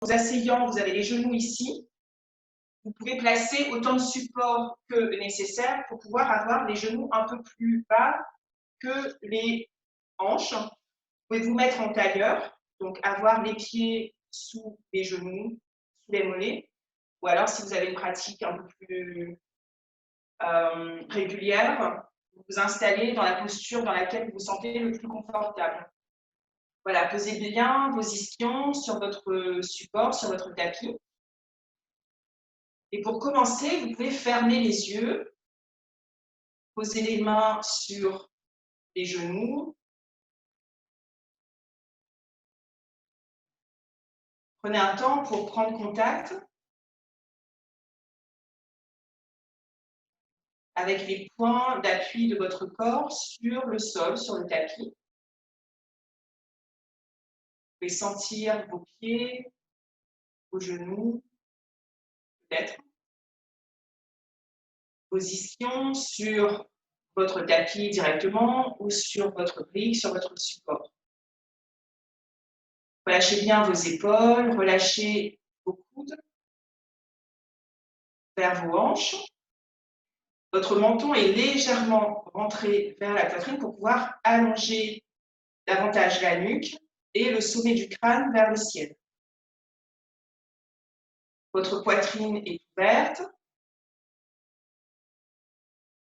vous asseyant, vous avez les genoux ici. Vous pouvez placer autant de support que nécessaire pour pouvoir avoir les genoux un peu plus bas que les hanches. Vous pouvez vous mettre en tailleur, donc avoir les pieds sous les genoux, sous les mollets. Ou alors, si vous avez une pratique un peu plus régulière, vous vous installez dans la posture dans laquelle vous vous sentez le plus confortable. Voilà, posez bien vos ischions sur votre support, sur votre tapis. Et pour commencer, vous pouvez fermer les yeux, poser les mains sur les genoux. Prenez un temps pour prendre contact avec les points d'appui de votre corps sur le sol, sur le tapis. Vous pouvez sentir vos pieds, vos genoux, peut-être. Vos ischions sur votre tapis directement ou sur votre brique, sur votre support. Relâchez bien vos épaules, relâchez vos coudes vers vos hanches. Votre menton est légèrement rentré vers la poitrine pour pouvoir allonger davantage la nuque et le sommet du crâne vers le ciel. Votre poitrine est ouverte,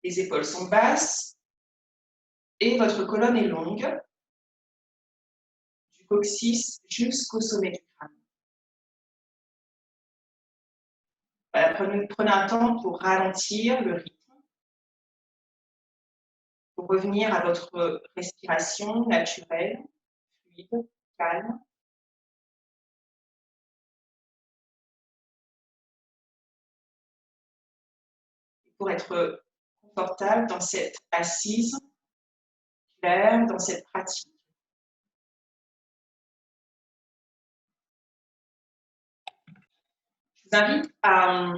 les épaules sont basses et votre colonne est longue, du coccyx jusqu'au sommet du crâne. Voilà, prenez un temps pour ralentir le rythme, pour revenir à votre respiration naturelle, fluide, calme. Pour être confortable dans cette assise claire, dans cette pratique. Je vous invite à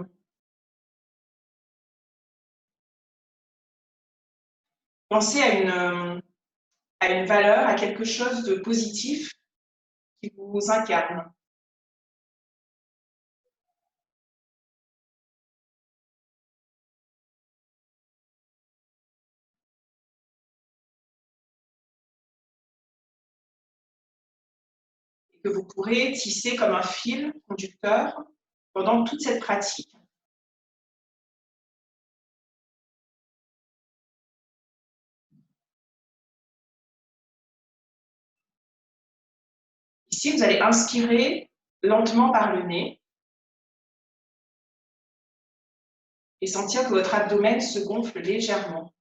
penser à une valeur, à quelque chose de positif qui vous incarne. Et que vous pourrez tisser comme un fil conducteur pendant toute cette pratique. Ici, vous allez inspirer lentement par le nez et sentir que votre abdomen se gonfle légèrement.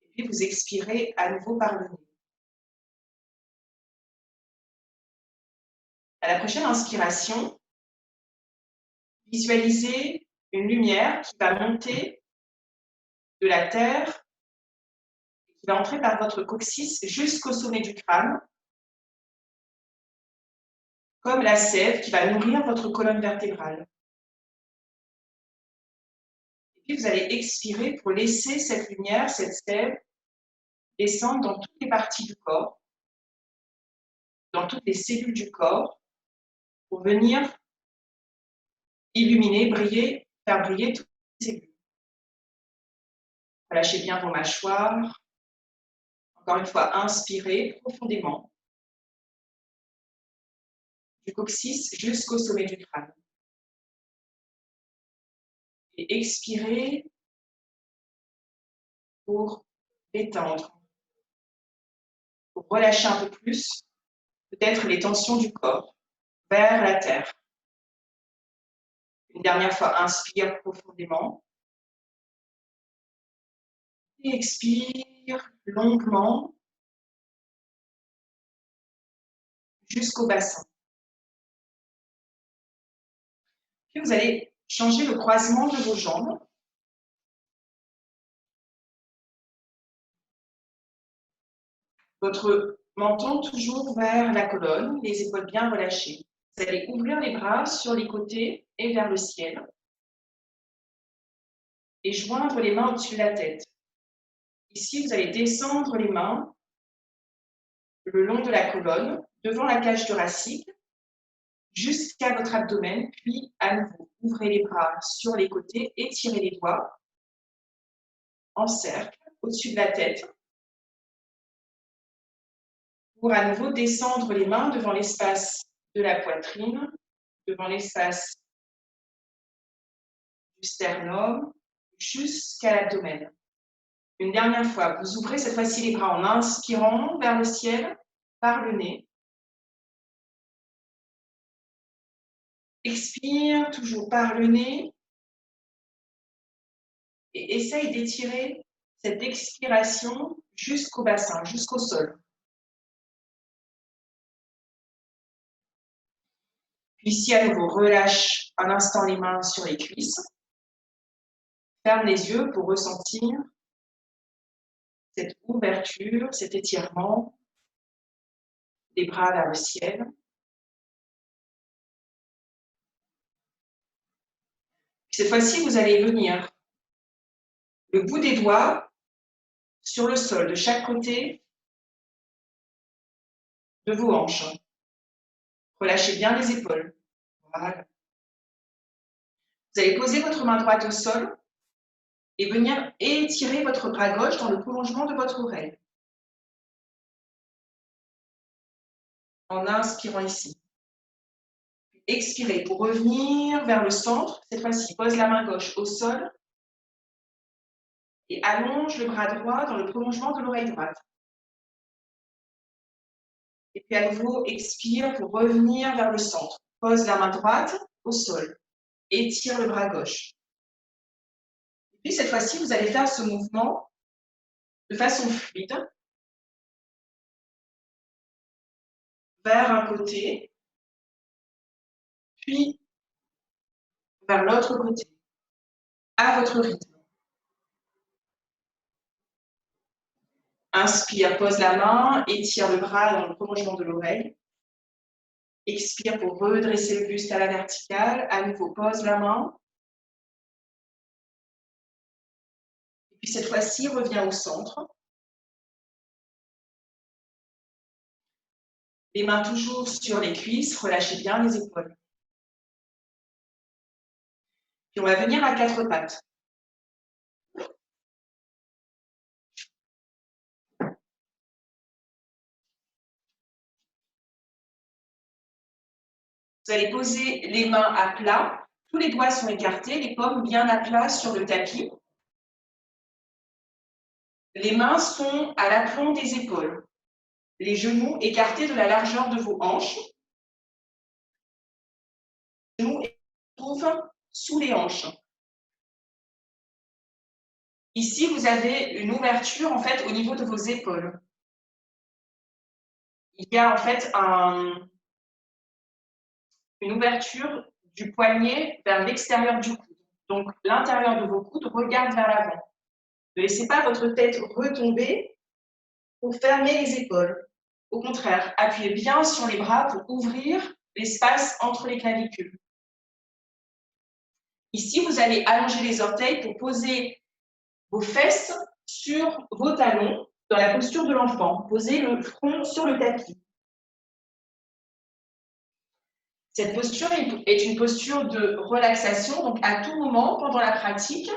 Et puis, vous expirez à nouveau par le nez. À la prochaine inspiration, visualisez une lumière qui va monter de la terre, qui va entrer par votre coccyx jusqu'au sommet du crâne, comme la sève qui va nourrir votre colonne vertébrale. Et puis vous allez expirer pour laisser cette lumière, cette sève, descendre dans toutes les parties du corps, dans toutes les cellules du corps, pour venir illuminer, briller, faire briller toutes les cellules. Relâchez bien vos mâchoires. Encore une fois, inspirez profondément, du coccyx jusqu'au sommet du crâne. Et expirez pour détendre, pour relâcher un peu plus, peut-être les tensions du corps, vers la terre. Une dernière fois, inspire profondément. Et expire longuement jusqu'au bassin. Puis vous allez changer le croisement de vos jambes. Votre menton toujours vers la colonne, les épaules bien relâchées. Vous allez ouvrir les bras sur les côtés et vers le ciel. Et joindre les mains au-dessus de la tête. Ici, vous allez descendre les mains le long de la colonne, devant la cage thoracique, jusqu'à votre abdomen, puis à nouveau, ouvrez les bras sur les côtés, étirez les doigts en cercle au-dessus de la tête pour à nouveau descendre les mains devant l'espace de la poitrine, devant l'espace du sternum, jusqu'à l'abdomen. Une dernière fois, vous ouvrez cette fois-ci les bras en inspirant vers le ciel par le nez. Expire toujours par le nez et essaye d'étirer cette expiration jusqu'au bassin, jusqu'au sol. Puis ici, à nouveau, relâche un instant les mains sur les cuisses. Ferme les yeux pour ressentir cette ouverture, cet étirement des bras vers le ciel. Cette fois-ci, vous allez venir le bout des doigts sur le sol de chaque côté de vos hanches. Relâchez bien les épaules. Voilà. Vous allez poser votre main droite au sol et venir étirer votre bras gauche dans le prolongement de votre oreille. En inspirant ici. Expirez pour revenir vers le centre. Cette fois-ci, pose la main gauche au sol et allonge le bras droit dans le prolongement de l'oreille droite. Et puis à nouveau, expire pour revenir vers le centre. Pose la main droite au sol. Étire le bras gauche. Et puis cette fois-ci, vous allez faire ce mouvement de façon fluide vers un côté, puis vers l'autre côté, à votre rythme. Inspire, pose la main, étire le bras dans le prolongement de l'oreille. Expire pour redresser le buste à la verticale. À nouveau, pose la main. Et puis cette fois-ci, reviens au centre. Les mains toujours sur les cuisses, relâchez bien les épaules. Puis on va venir à quatre pattes. Vous allez poser les mains à plat. Tous les doigts sont écartés, les paumes bien à plat sur le tapis. Les mains sont à l'aplomb des épaules. Les genoux écartés de la largeur de vos hanches. Les genoux se trouvent sous les hanches. Ici, vous avez une ouverture en fait au niveau de vos épaules. Il y a en fait une ouverture du poignet vers l'extérieur du coude. Donc, l'intérieur de vos coudes regarde vers l'avant. Ne laissez pas votre tête retomber pour fermer les épaules. Au contraire, appuyez bien sur les bras pour ouvrir l'espace entre les clavicules. Ici, vous allez allonger les orteils pour poser vos fesses sur vos talons dans la posture de l'enfant. Posez le front sur le tapis. Cette posture est une posture de relaxation, donc à tout moment pendant la pratique,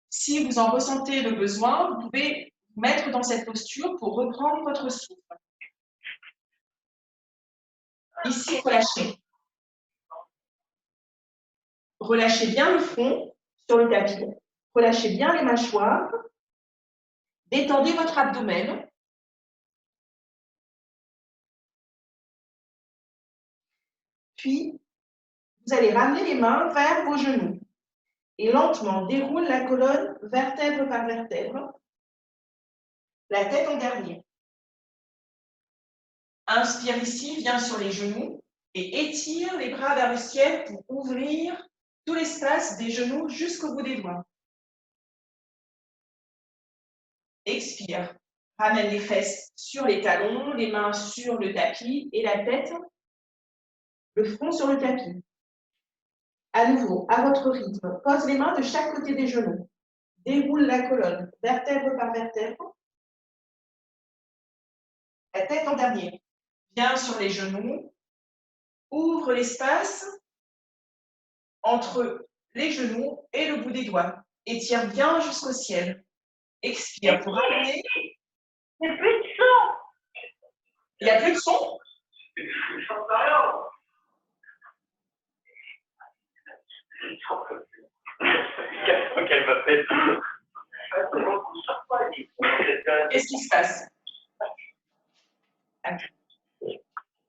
si vous en ressentez le besoin, vous pouvez vous mettre dans cette posture pour reprendre votre souffle. Ici, relâchez. Relâchez bien le front sur le tapis, relâchez bien les mâchoires, détendez votre abdomen. Puis, vous allez ramener les mains vers vos genoux et lentement déroule la colonne vertèbre par vertèbre, la tête en dernier. Inspire ici, viens sur les genoux et étire les bras vers le ciel pour ouvrir tout l'espace des genoux jusqu'au bout des doigts. Expire, ramène les fesses sur les talons, les mains sur le tapis et la tête, le front sur le tapis. À nouveau, à votre rythme, pose les mains de chaque côté des genoux. Déroule la colonne, vertèbre par vertèbre. La tête en dernier. Viens sur les genoux ouvre l'espace entre les genoux et le bout des doigts. Étire bien jusqu'au ciel. Expire pour ramener. Il n'y a plus de son. Il n'y a plus de son? Qu'elle m'appelle. Qu'est-ce qui se passe?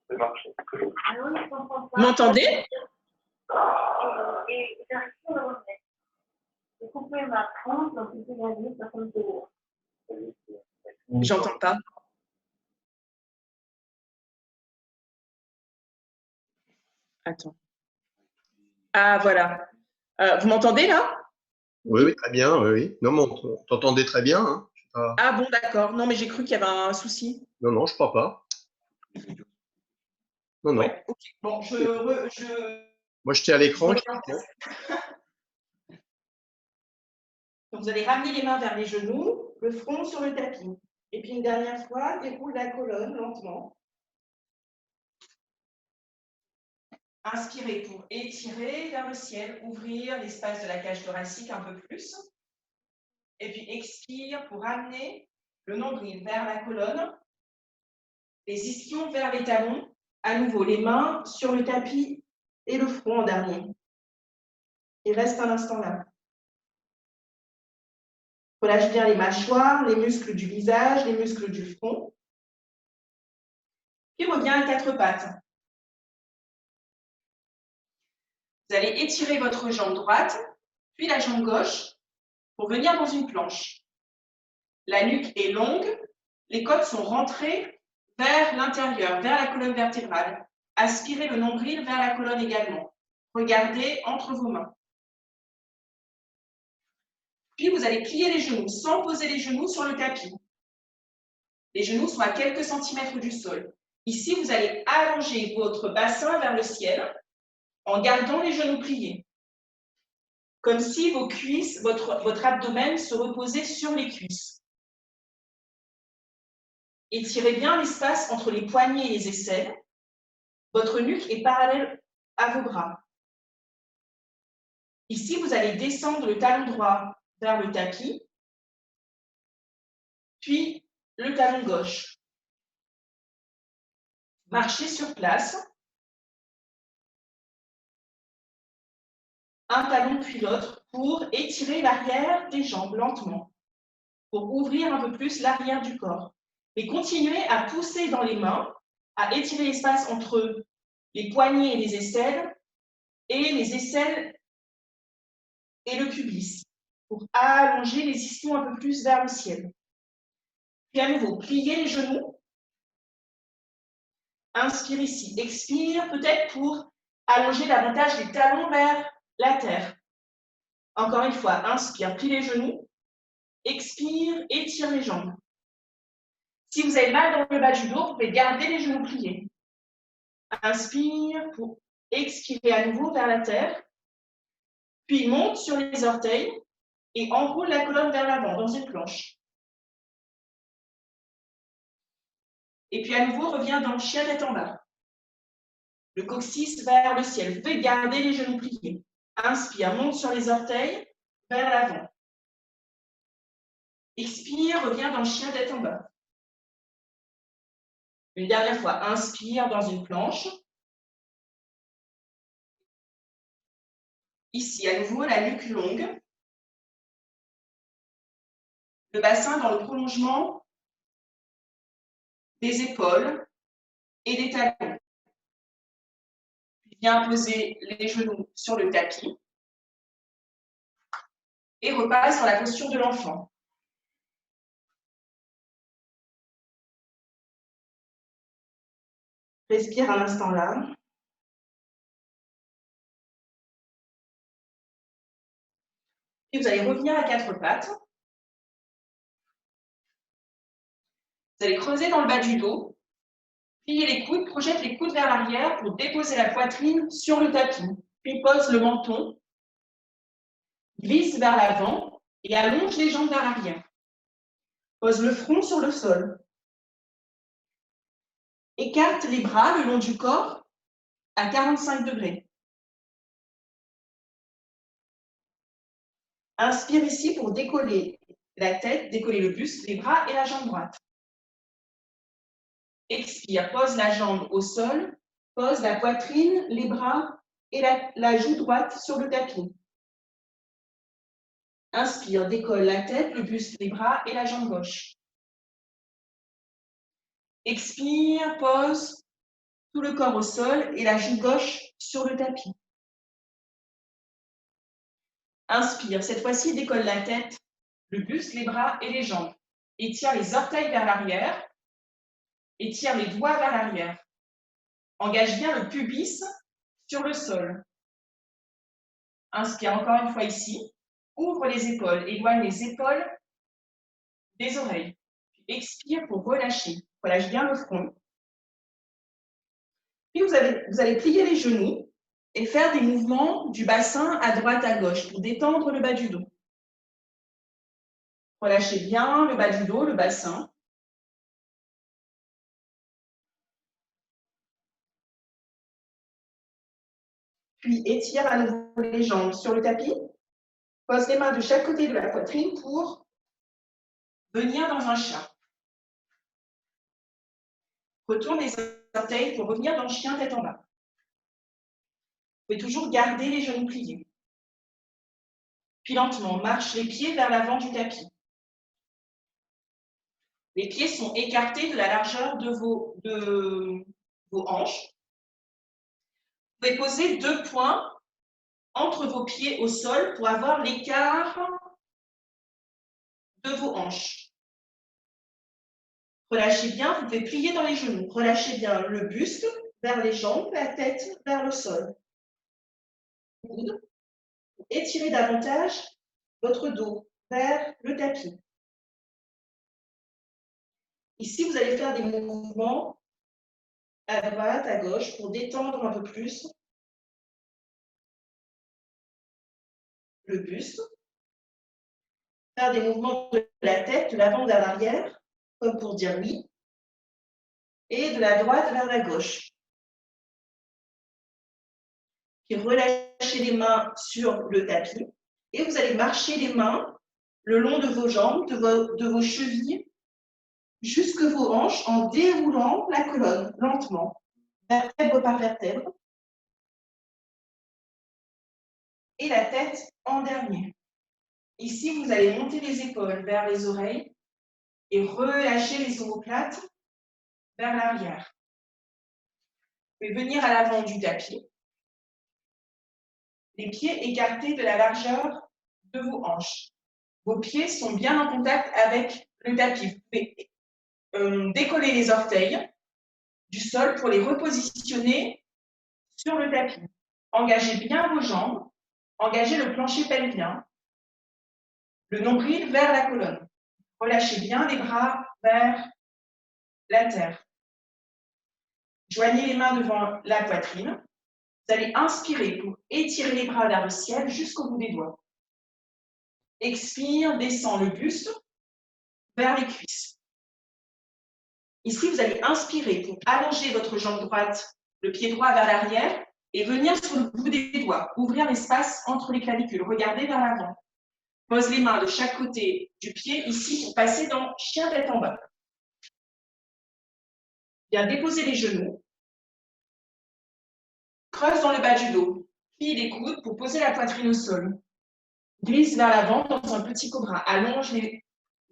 Vous m'entendez? J'entends pas. Attends. Ah, voilà. Vous m'entendez là? Oui, oui, très bien, oui, oui. Non, mais on t'entendait très bien. Hein. Ah bon, d'accord. Non, mais j'ai cru qu'il y avait un souci. Non, non, je crois pas. Non, non. Ouais, ok. Bon, Moi, j'étais à l'écran. Donc, vous allez ramener les mains vers les genoux, le front sur le tapis. Et puis, une dernière fois, déroule la colonne lentement. Inspirez pour étirer vers le ciel, ouvrir l'espace de la cage thoracique un peu plus. Et puis, expire pour ramener le nombril vers la colonne, les ischions vers les talons. À nouveau, les mains sur le tapis et le front en dernier. Et reste un instant là. Relâche bien les mâchoires, les muscles du visage, les muscles du front. Puis reviens à quatre pattes. Vous allez étirer votre jambe droite, puis la jambe gauche, pour venir dans une planche. La nuque est longue, les côtes sont rentrées vers l'intérieur, vers la colonne vertébrale. Aspirez le nombril vers la colonne également. Regardez entre vos mains. Puis vous allez plier les genoux sans poser les genoux sur le tapis. Les genoux sont à quelques centimètres du sol. Ici, vous allez allonger votre bassin vers le ciel en gardant les genoux pliés. Comme si vos cuisses, votre abdomen se reposait sur les cuisses. Étirez bien l'espace entre les poignets et les aisselles. Votre nuque est parallèle à vos bras. Ici, vous allez descendre le talon droit vers le tapis, puis le talon gauche. Marchez sur place. Un talon puis l'autre pour étirer l'arrière des jambes lentement, pour ouvrir un peu plus l'arrière du corps. Et continuez à pousser dans les mains, à étirer l'espace entre les poignets et les aisselles et le pubis, pour allonger les ischions un peu plus vers le ciel. Puis à nouveau, pliez les genoux. Inspire ici. Expire peut-être pour allonger davantage les talons vers la terre. Encore une fois, inspire, plie les genoux. Expire, étire les jambes. Si vous avez mal dans le bas du dos, vous pouvez garder les genoux pliés. Inspire pour expirer à nouveau vers la terre. Puis monte sur les orteils et enroule la colonne vers l'avant dans une planche. Et puis à nouveau, reviens dans le chien tête en bas. Le coccyx vers le ciel. Vous pouvez garder les genoux pliés. Inspire, monte sur les orteils vers l'avant. Expire, reviens dans le chien tête en bas. Une dernière fois, inspire dans une planche. Ici, à nouveau, la nuque longue. Le bassin dans le prolongement des épaules et des talons. Puis viens poser les genoux sur le tapis et repasse dans la posture de l'enfant. Respire un instant là. Et vous allez revenir à quatre pattes. Vous allez creuser dans le bas du dos, plier les coudes, projette les coudes vers l'arrière pour déposer la poitrine sur le tapis. Puis pose le menton, glisse vers l'avant et allonge les jambes vers l'arrière. Pose le front sur le sol. Écarte les bras le long du corps à 45 degrés. Inspire ici pour décoller la tête, décoller le buste, les bras et la jambe droite. Expire, pose la jambe au sol, pose la poitrine, les bras et la joue droite sur le tapis. Inspire, décolle la tête, le buste, les bras et la jambe gauche. Expire, pose tout le corps au sol et la joue gauche sur le tapis. Inspire, cette fois-ci, décolle la tête, le buste, les bras et les jambes. Étire les orteils vers l'arrière. Étire les doigts vers l'arrière. Engage bien le pubis sur le sol. Inspire encore une fois ici. Ouvre les épaules, éloigne les épaules des oreilles. Expire pour relâcher. Relâche bien le front. Puis vous allez plier les genoux et faire des mouvements du bassin à droite à gauche pour détendre le bas du dos. Relâchez bien le bas du dos, le bassin. Puis étire à nouveau les jambes sur le tapis. Pose les mains de chaque côté de la poitrine pour venir dans un chat. Retourne les orteils pour revenir dans le chien tête en bas. Vous pouvez toujours garder les genoux pliés. Puis lentement, marche les pieds vers l'avant du tapis. Les pieds sont écartés de la largeur de vos hanches. Vous pouvez poser 2 points entre vos pieds au sol pour avoir l'écart de vos hanches. Relâchez bien, vous pouvez plier dans les genoux. Relâchez bien le buste vers les jambes, la tête vers le sol. Étirez davantage votre dos vers le tapis. Ici, vous allez faire des mouvements à droite, à gauche pour détendre un peu plus le buste. Faire des mouvements de la tête, de l'avant vers l'arrière, comme pour dire oui, et de la droite vers la gauche. Puis relâchez les mains sur le tapis et vous allez marcher les mains le long de vos jambes, de vos chevilles, jusque vos hanches en déroulant la colonne lentement, vertèbre par vertèbre. Et la tête en dernier. Ici, vous allez monter les épaules vers les oreilles et relâcher les omoplates vers l'arrière. Vous pouvez venir à l'avant du tapis. Les pieds écartés de la largeur de vos hanches. Vos pieds sont bien en contact avec le tapis. Vous pouvez décoller les orteils du sol pour les repositionner sur le tapis. Engagez bien vos jambes. Engagez le plancher pelvien. Le nombril vers la colonne. Relâchez bien les bras vers la terre. Joignez les mains devant la poitrine. Vous allez inspirer pour étirer les bras vers le ciel jusqu'au bout des doigts. Expire, descend le buste vers les cuisses. Ici, vous allez inspirer pour allonger votre jambe droite, le pied droit vers l'arrière et venir sur le bout des doigts. Ouvrir l'espace entre les clavicules. Regardez vers l'avant. Pose les mains de chaque côté du pied ici pour passer dans chien tête en bas. Bien déposer les genoux. Creuse dans le bas du dos. Plie les coudes pour poser la poitrine au sol. Glisse vers l'avant dans un petit cobra. Allonge les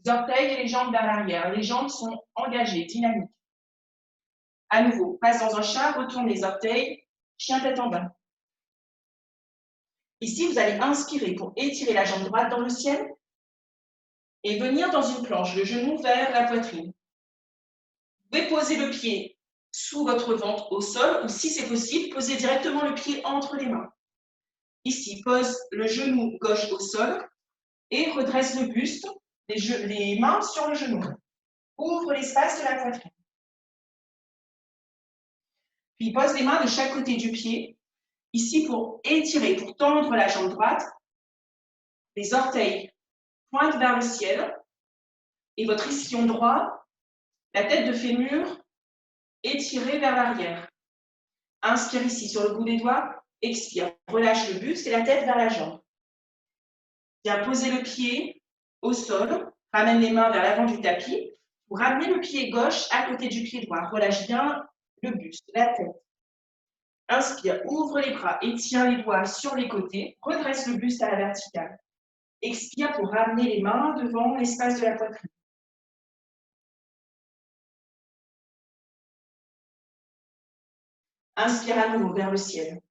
orteils et les jambes vers l'arrière. Les jambes sont engagées, dynamiques. À nouveau, passe dans un chat, retourne les orteils, chien tête en bas. Ici, vous allez inspirer pour étirer la jambe droite dans le ciel et venir dans une planche, le genou vers la poitrine. Vous pouvez poser le pied sous votre ventre au sol ou, si c'est possible, posez directement le pied entre les mains. Ici, pose le genou gauche au sol et redresse le buste, les mains sur le genou. Ouvre l'espace de la poitrine. Puis pose les mains de chaque côté du pied, ici pour étirer, pour tendre la jambe droite. Les orteils pointent vers le ciel et votre ischion droit, la tête de fémur, étirée vers l'arrière. Inspire ici sur le bout des doigts. Expire. Relâche le buste et la tête vers la jambe. Viens poser le pied au sol. Ramène les mains vers l'avant du tapis. Pour ramener le pied gauche à côté du pied droit. Relâche bien le buste, la tête. Inspire, ouvre les bras, étire les doigts sur les côtés. Redresse le buste à la verticale. Expire pour ramener les mains devant l'espace de la poitrine. Inspire à nouveau vers le ciel.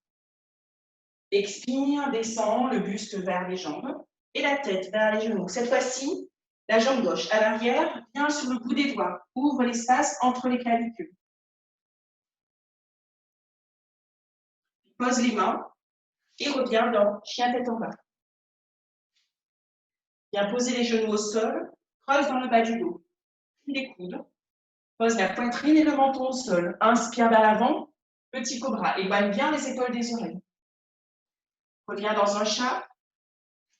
Expire, descend le buste vers les jambes et la tête vers les genoux. Cette fois-ci, la jambe gauche à l'arrière vient sur le bout des doigts. Ouvre l'espace entre les clavicules. Pose les mains et reviens dans chien tête en bas. Viens poser les genoux au sol, creuse dans le bas du dos. Puis les coudes. Pose la poitrine et le menton au sol. Inspire vers l'avant, petit cobra. Éloigne bien les épaules des oreilles. Reviens dans un chat.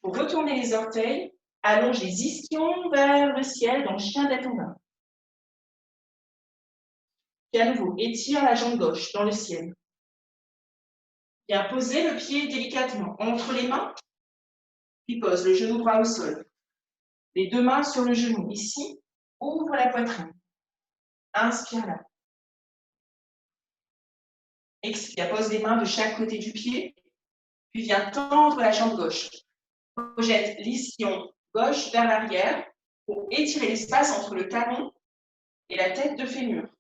Pour retourner les orteils, allonge les ischions vers le ciel dans chien tête en bas. Puis à nouveau, étire la jambe gauche dans le ciel. Viens poser le pied délicatement entre les mains, puis pose le genou droit au sol. Les deux mains sur le genou. Ici, ouvre la poitrine. Inspire là. Expire, pose les mains de chaque côté du pied, puis viens tendre la jambe gauche. Projette l'ischion gauche vers l'arrière pour étirer l'espace entre le talon et la tête de fémur.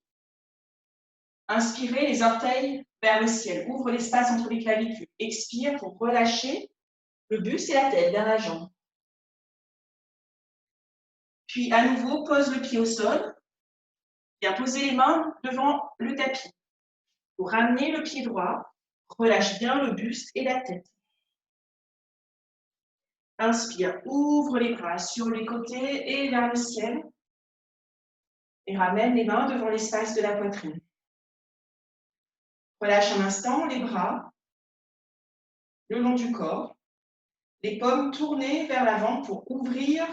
Inspirez les orteils vers le ciel. Ouvre l'espace entre les clavicules. Expire pour relâcher le buste et la tête vers la jambe. Puis à nouveau, pose le pied au sol. Viens poser les mains devant le tapis. Pour ramener le pied droit, relâche bien le buste et la tête. Inspire, ouvre les bras sur les côtés et vers le ciel. Et ramène les mains devant l'espace de la poitrine. Relâche un instant les bras le long du corps. Les paumes tournées vers l'avant pour ouvrir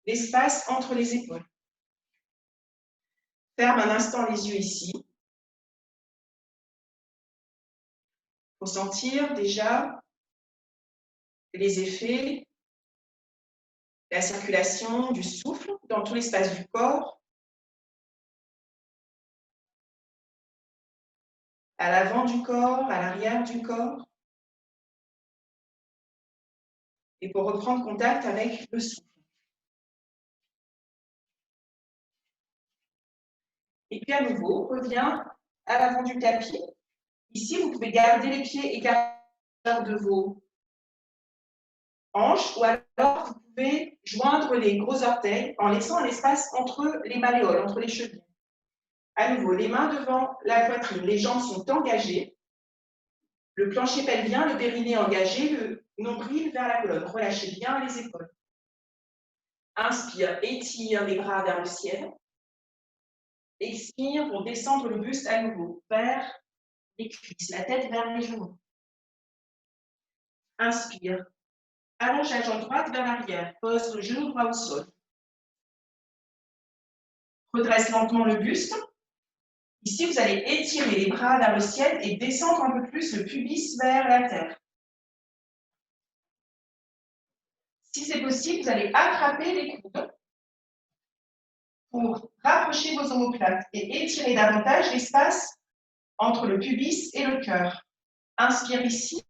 l'espace entre les épaules. Ferme un instant les yeux ici. Pour sentir déjà les effets, la circulation du souffle dans tout l'espace du corps, à l'avant du corps, à l'arrière du corps, et pour reprendre contact avec le souffle. Et puis à nouveau, reviens à l'avant du tapis. Ici, vous pouvez garder les pieds écartés de vos hanches, ou alors vous pouvez joindre les gros orteils en laissant un espace entre les malléoles, entre les chevilles. À nouveau, les mains devant la poitrine, les jambes sont engagées, le plancher pelvien, le périnée engagé, le nombril vers la colonne. Relâchez bien les épaules. Inspire, étire les bras vers le ciel. Expire pour descendre le buste à nouveau vers les cuisses, la tête vers les genoux. Inspire. Allonge la jambe droite vers l'arrière. Pose le genou droit au sol. Redresse lentement le buste. Ici, vous allez étirer les bras vers le ciel et descendre un peu plus le pubis vers la terre. Si c'est possible, vous allez attraper les coudes pour rapprocher vos omoplates et étirer davantage l'espace entre le pubis et le cœur. Inspire ici.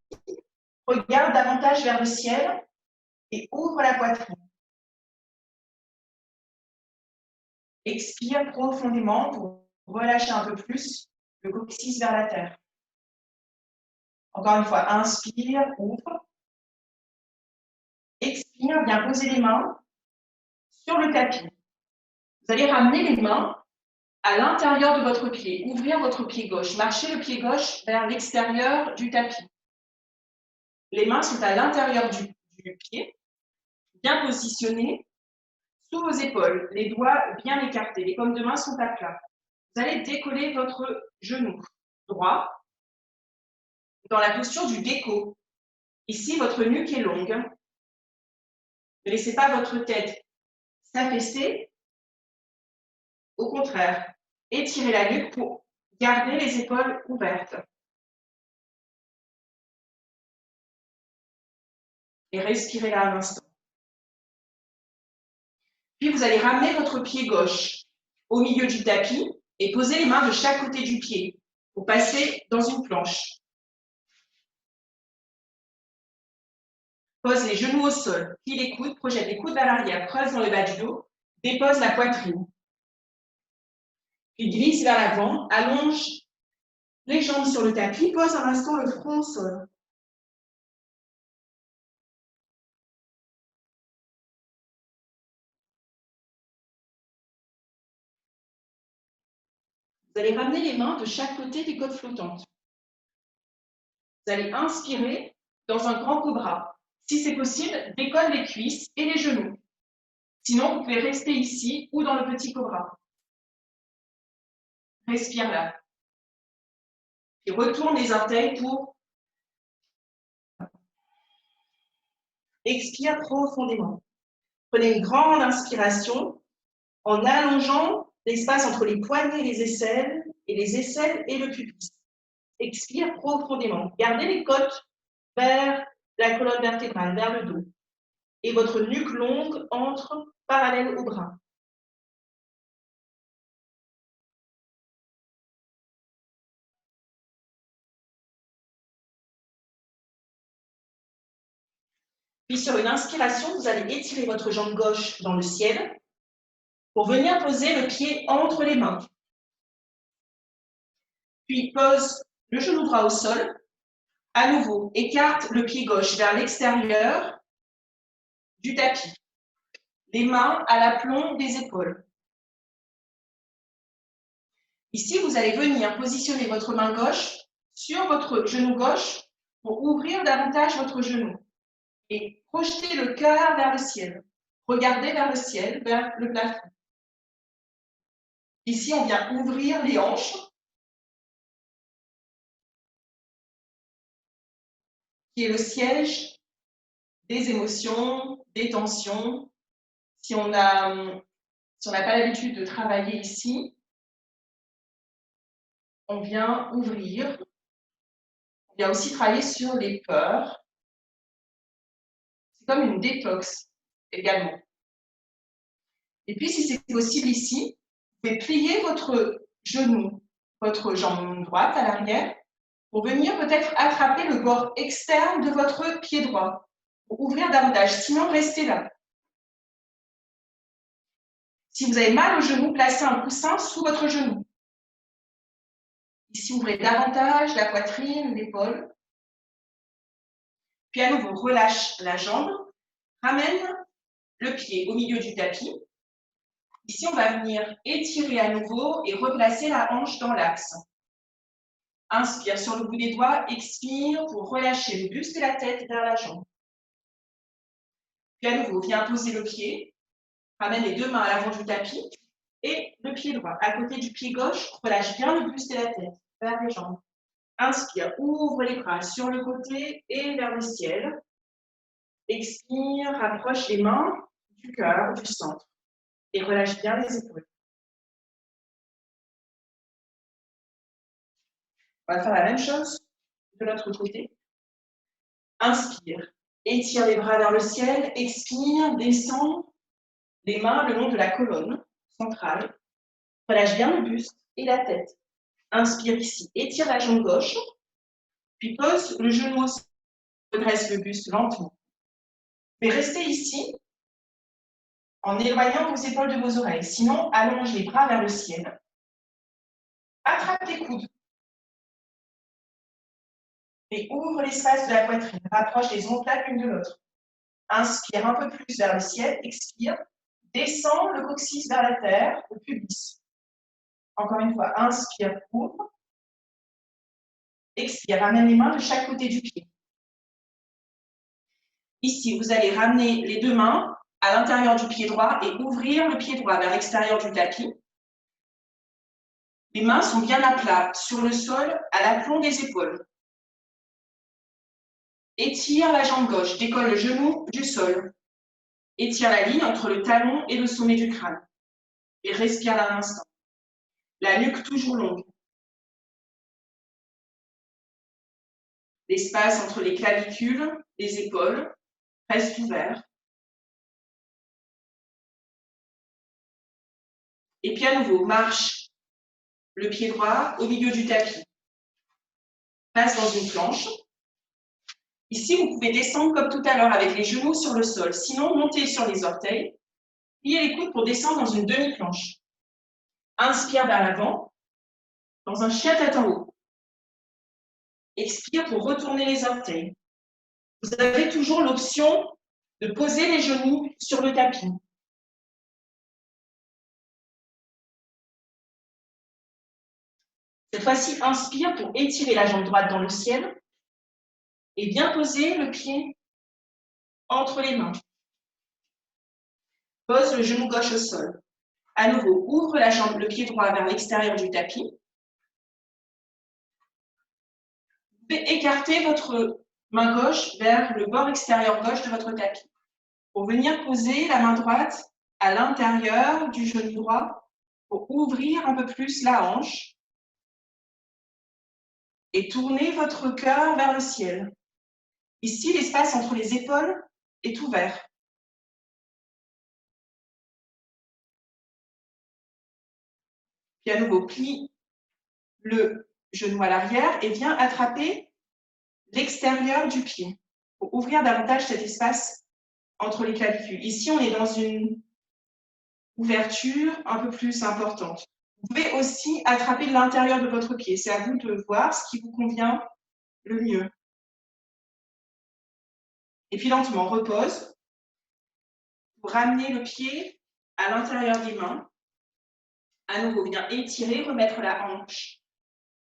Regarde davantage vers le ciel et ouvre la poitrine. Expire profondément pour relâcher un peu plus le coccyx vers la terre. Encore une fois, inspire, ouvre. Expire, bien poser les mains sur le tapis. Vous allez ramener les mains à l'intérieur de votre pied. Ouvrir votre pied gauche. Marchez le pied gauche vers l'extérieur du tapis. Les mains sont à l'intérieur du pied, bien positionnées sous vos épaules, les doigts bien écartés, les paumes de main sont à plat. Vous allez décoller votre genou droit dans la posture du gecko. Ici, votre nuque est longue. Ne laissez pas votre tête s'affaisser. Au contraire, étirez la nuque pour Gardez les épaules ouvertes. Et respirez là un instant. Puis vous allez ramener votre pied gauche au milieu du tapis et poser les mains de chaque côté du pied pour passer dans une planche. Pose les genoux au sol, plie les coudes, projette les coudes vers l'arrière, creuse dans le bas du dos, dépose la poitrine. Puis glisse vers l'avant, allonge les jambes sur le tapis, pose un instant le front au sol. Vous allez ramener les mains de chaque côté des côtes flottantes. Vous allez inspirer dans un grand cobra. Si c'est possible, décolle les cuisses et les genoux. Sinon, vous pouvez rester ici ou dans le petit cobra. Respire là. Et retourne les orteils pour expire profondément. Prenez une grande inspiration en allongeant l'espace entre les poignets et les aisselles et le pubis. Expire profondément. Gardez les côtes vers la colonne vertébrale, vers le dos. Et votre nuque longue entre parallèle au bras. Puis sur une inspiration, vous allez étirer votre jambe gauche dans le ciel pour venir poser le pied entre les mains. Puis pose le genou droit au sol. À nouveau, écarte le pied gauche vers l'extérieur du tapis. Les mains à l'aplomb des épaules. Ici, vous allez venir positionner votre main gauche sur votre genou gauche pour ouvrir davantage votre genou. Et projeter le cœur vers le ciel. Regardez vers le ciel, vers le plafond. Ici, on vient ouvrir les hanches. Qui est le siège des émotions, des tensions. Si on n'a pas l'habitude de travailler ici, on vient ouvrir. On vient aussi travailler sur les peurs. C'est comme une détox également. Et puis, si c'est possible ici, vous pouvez plier votre genou, votre jambe droite à l'arrière, pour venir peut-être attraper le bord externe de votre pied droit, pour ouvrir davantage. Sinon, restez là. Si vous avez mal au genou, placez un coussin sous votre genou. Ici, ouvrez davantage la poitrine, l'épaule. Puis à nouveau, relâche la jambe, ramène le pied au milieu du tapis. Ici, on va venir étirer à nouveau et replacer la hanche dans l'axe. Inspire sur le bout des doigts, expire pour relâcher le buste et la tête vers la jambe. Puis à nouveau, viens poser le pied, ramène les deux mains à l'avant du tapis et le pied droit. À côté du pied gauche, relâche bien le buste et la tête vers les jambes. Inspire, ouvre les bras sur le côté et vers le ciel. Expire, rapproche les mains du cœur, du centre et relâche bien les épaules. On va faire la même chose de l'autre côté. Inspire, étire les bras vers le ciel, expire, descend les mains le long de la colonne centrale. Relâche bien le buste et la tête. Inspire ici, étire la jambe gauche, puis pose le genou au sol, redresse le buste lentement. Mais restez ici en éloignant vos épaules de vos oreilles. Sinon, allonge les bras vers le ciel. Attrape tes coudes. Et ouvre l'espace de la poitrine. Rapproche les omoplates l'une de l'autre. Inspire un peu plus vers le ciel. Expire. Descends le coccyx vers la terre, au pubis. Encore une fois, inspire, ouvre. Expire, ramène les mains de chaque côté du pied. Ici, vous allez ramener les deux mains à l'intérieur du pied droit et ouvrir le pied droit vers l'extérieur du tapis. Les mains sont bien à plat sur le sol, à l'aplomb des épaules. Étire la jambe gauche, décolle le genou du sol. Étire la ligne entre le talon et le sommet du crâne. Et respire un instant. La nuque toujours longue. L'espace entre les clavicules, les épaules, reste ouvert. Et puis à nouveau, marche le pied droit au milieu du tapis. Passe dans une planche. Ici, vous pouvez descendre comme tout à l'heure avec les genoux sur le sol. Sinon, montez sur les orteils. Pliez les coudes pour descendre dans une demi-planche. Inspire vers l'avant, dans un chien tête en haut. Expire pour retourner les orteils. Vous avez toujours l'option de poser les genoux sur le tapis. Cette fois-ci, inspire pour étirer la jambe droite dans le ciel et bien poser le pied entre les mains. Pose le genou gauche au sol. À nouveau, ouvre la jambe, le pied droit vers l'extérieur du tapis. Vous pouvez écarter votre main gauche vers le bord extérieur gauche de votre tapis. Pour venir poser la main droite à l'intérieur du genou droit pour ouvrir un peu plus la hanche et tourner votre cœur vers le ciel. Ici, l'espace entre les épaules est ouvert. Puis à nouveau, plie le genou à l'arrière et viens attraper l'extérieur du pied pour ouvrir davantage cet espace entre les clavicules. Ici, on est dans une ouverture un peu plus importante. Vous pouvez aussi attraper l'intérieur de votre pied. C'est à vous de voir ce qui vous convient le mieux. Et puis lentement, repose. Vous ramenez le pied à l'intérieur des mains. À nouveau, viens étirer, remettre la hanche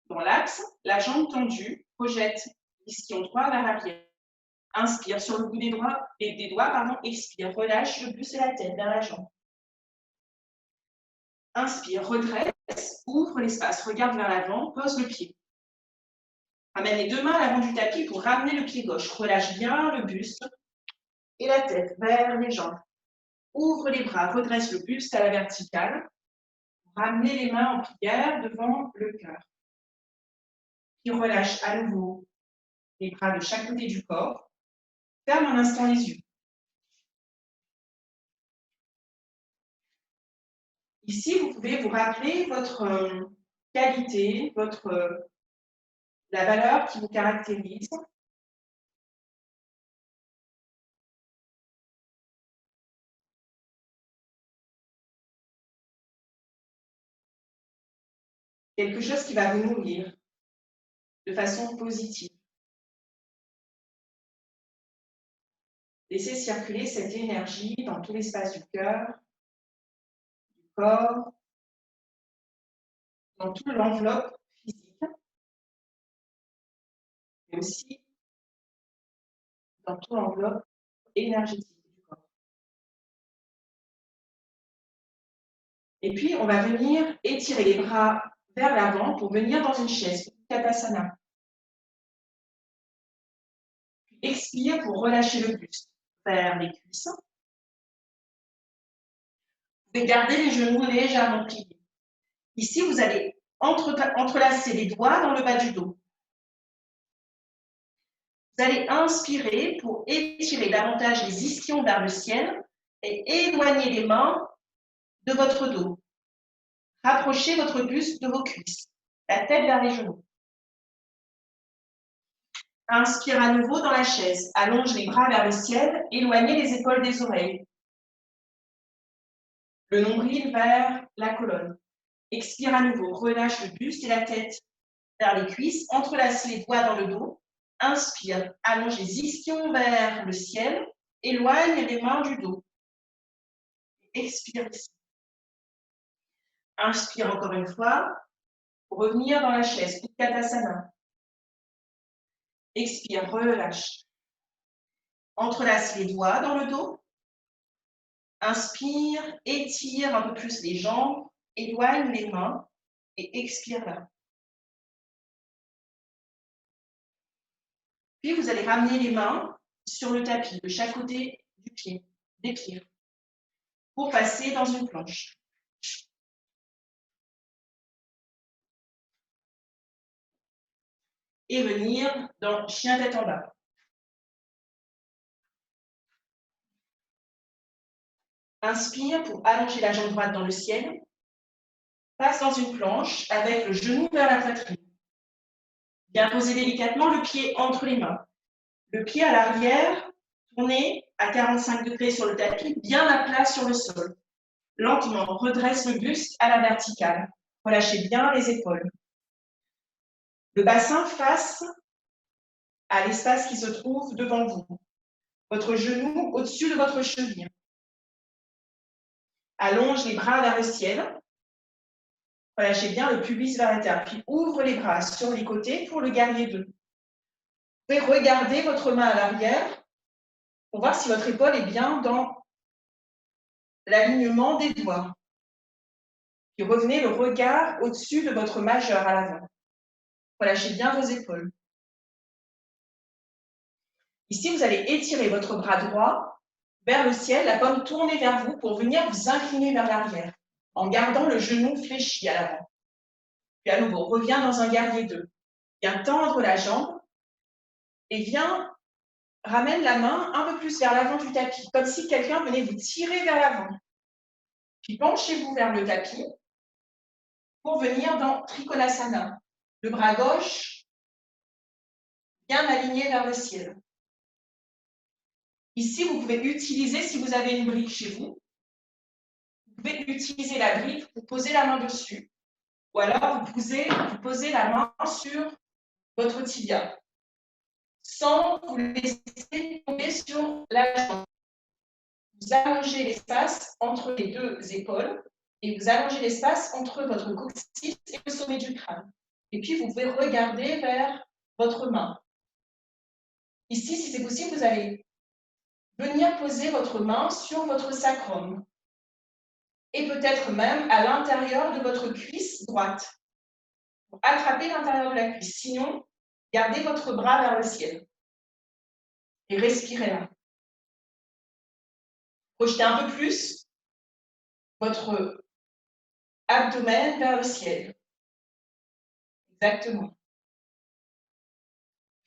dans l'axe, la jambe tendue, projette l'ischio droit vers l'arrière. Inspire sur le bout des doigts, expire, relâche le buste et la tête vers la jambe. Inspire, redresse, ouvre l'espace, regarde vers l'avant, pose le pied. Ramène les deux mains à l'avant du tapis pour ramener le pied gauche. Relâche bien le buste et la tête vers les jambes. Ouvre les bras, redresse le buste à la verticale. Ramenez les mains en prière devant le cœur. Puis relâche à nouveau les bras de chaque côté du corps. Ferme un instant les yeux. Ici, vous pouvez vous rappeler votre qualité, la valeur qui vous caractérise. Quelque chose qui va vous nourrir de façon positive. Laissez circuler cette énergie dans tout l'espace du cœur, du corps, dans toute l'enveloppe physique, mais aussi dans toute l'enveloppe énergétique du corps. Et puis, on va venir étirer les bras vers l'avant pour venir dans une chaise, Utkatasana. Expire pour relâcher le buste vers les cuisses. Vous pouvez garder les genoux légèrement pliés. Ici, vous allez entrelacer les doigts dans le bas du dos. Vous allez inspirer pour étirer davantage les ischions vers le ciel et éloigner les mains de votre dos. Rapprochez votre buste de vos cuisses, la tête vers les genoux. Inspire à nouveau dans la chaise. Allonge les bras vers le ciel, éloignez les épaules des oreilles. Le nombril vers la colonne. Expire à nouveau, relâche le buste et la tête vers les cuisses, entrelace les doigts dans le dos. Inspire, allonge les ischions vers le ciel, éloigne les mains du dos. Expire ici. Inspire encore une fois, pour revenir dans la chaise, Utkatasana. Expire, relâche. Entrelace les doigts dans le dos. Inspire, étire un peu plus les jambes, éloigne les mains et expire là. Puis vous allez ramener les mains sur le tapis de chaque côté du pied, des pieds, pour passer dans une planche. et venir dans chien tête en bas. Inspire pour allonger la jambe droite dans le ciel. Passe dans une planche avec le genou vers la poitrine. Bien poser délicatement le pied entre les mains. Le pied à l'arrière, tourné à 45 degrés sur le tapis, bien à plat sur le sol. Lentement, redresse le buste à la verticale. Relâchez bien les épaules. Le bassin face à l'espace qui se trouve devant vous. Votre genou au-dessus de votre cheville. Allonge les bras vers le ciel. Relâchez bien le pubis vers la terre. Puis ouvre les bras sur les côtés pour le guerrier 2. Vous pouvez regarder votre main à l'arrière pour voir si votre épaule est bien dans l'alignement des doigts. Puis revenez le regard au-dessus de votre majeur à l'avant. Relâchez bien vos épaules. Ici, vous allez étirer votre bras droit vers le ciel, la paume tournée vers vous pour venir vous incliner vers l'arrière, en gardant le genou fléchi à l'avant. Puis à nouveau, reviens dans un guerrier 2. Viens tendre la jambe et viens, ramène la main un peu plus vers l'avant du tapis, comme si quelqu'un venait vous tirer vers l'avant. Puis penchez-vous vers le tapis pour venir dans Trikonasana. Le bras gauche bien aligné vers le ciel. Ici, vous pouvez utiliser, si vous avez une brique chez vous, vous pouvez utiliser la brique pour poser la main dessus. Ou alors, vous posez la main sur votre tibia, sans vous laisser tomber sur la jambe. Vous allongez l'espace entre les deux épaules et vous allongez l'espace entre votre coccyx et le sommet du crâne. Et puis, vous pouvez regarder vers votre main. Ici, si c'est possible, vous allez venir poser votre main sur votre sacrum et peut-être même à l'intérieur de votre cuisse droite. Pour attraper l'intérieur de la cuisse. Sinon, gardez votre bras vers le ciel et respirez là. Projetez un peu plus votre abdomen vers le ciel. Exactement.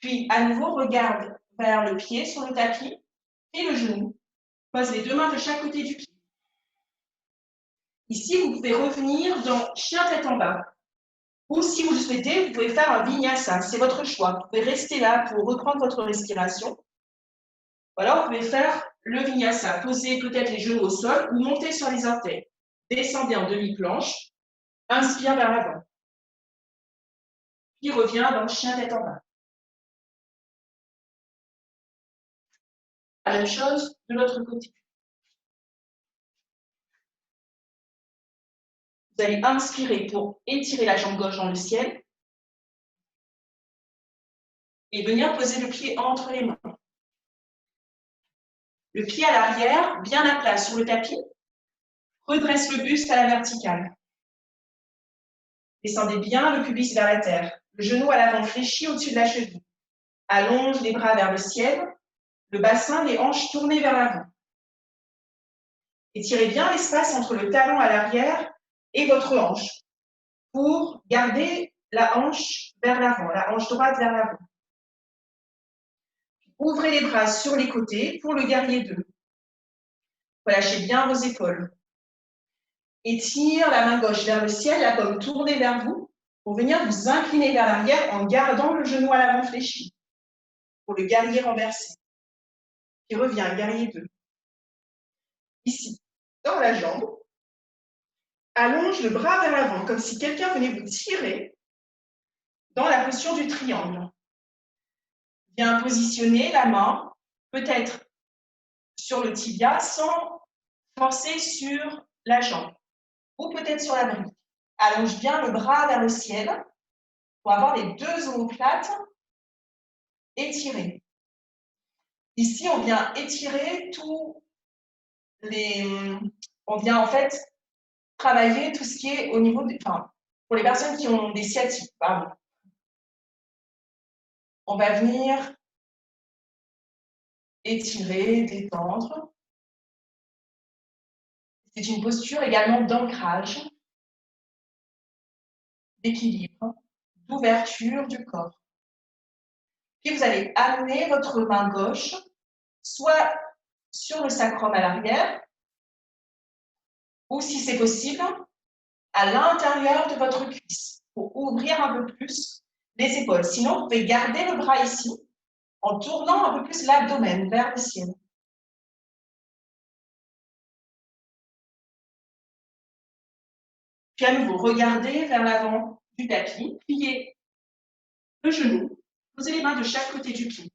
Puis, à nouveau, regarde vers le pied sur le tapis et le genou. Pose les deux mains de chaque côté du pied. Ici, vous pouvez revenir dans chien tête en bas. Ou si vous le souhaitez, vous pouvez faire un vinyasa. C'est votre choix. Vous pouvez rester là pour reprendre votre respiration. Ou alors, vous pouvez faire le vinyasa. Posez peut-être les genoux au sol ou montez sur les orteils. Descendez en demi-planche. Inspire vers l'avant. Puis reviens dans chien tête en bas. La même chose de l'autre côté. Vous allez inspirer pour étirer la jambe gauche dans le ciel et venir poser le pied entre les mains. Le pied à l'arrière, bien à plat sur le tapis. Redresse le buste à la verticale. Descendez bien le pubis vers la terre. Le genou à l'avant fléchi au-dessus de la cheville. Allonge les bras vers le ciel. Le bassin, les hanches tournées vers l'avant. Étirez bien l'espace entre le talon à l'arrière et votre hanche pour garder la hanche vers l'avant, la hanche droite vers l'avant. Ouvrez les bras sur les côtés pour le guerrier 2. Relâchez bien vos épaules. Étire la main gauche vers le ciel, la paume tournée vers vous pour venir vous incliner vers l'arrière en gardant le genou à l'avant fléchi pour le guerrier renversé. Qui revient, guerrier 2. Ici, dans la jambe, allonge le bras vers l'avant comme si quelqu'un venait vous tirer dans la position du triangle. Bien positionner la main, peut-être sur le tibia sans forcer sur la jambe ou peut-être sur la brique. Allonge bien le bras vers le ciel pour avoir les deux omoplates étirées. Ici, on vient étirer tous les... On vient en fait travailler tout ce qui est au niveau... Enfin, pour les personnes qui ont des sciatiques, pardon. On va venir étirer, détendre. C'est une posture également d'ancrage, d'équilibre, d'ouverture du corps. Puis vous allez amener votre main gauche, soit sur le sacrum à l'arrière, ou si c'est possible, à l'intérieur de votre cuisse, pour ouvrir un peu plus les épaules. Sinon, vous pouvez garder le bras ici, en tournant un peu plus l'abdomen vers le ciel. Puis à nouveau, regardez vers l'avant du tapis, pliez le genou, posez les mains de chaque côté du pied.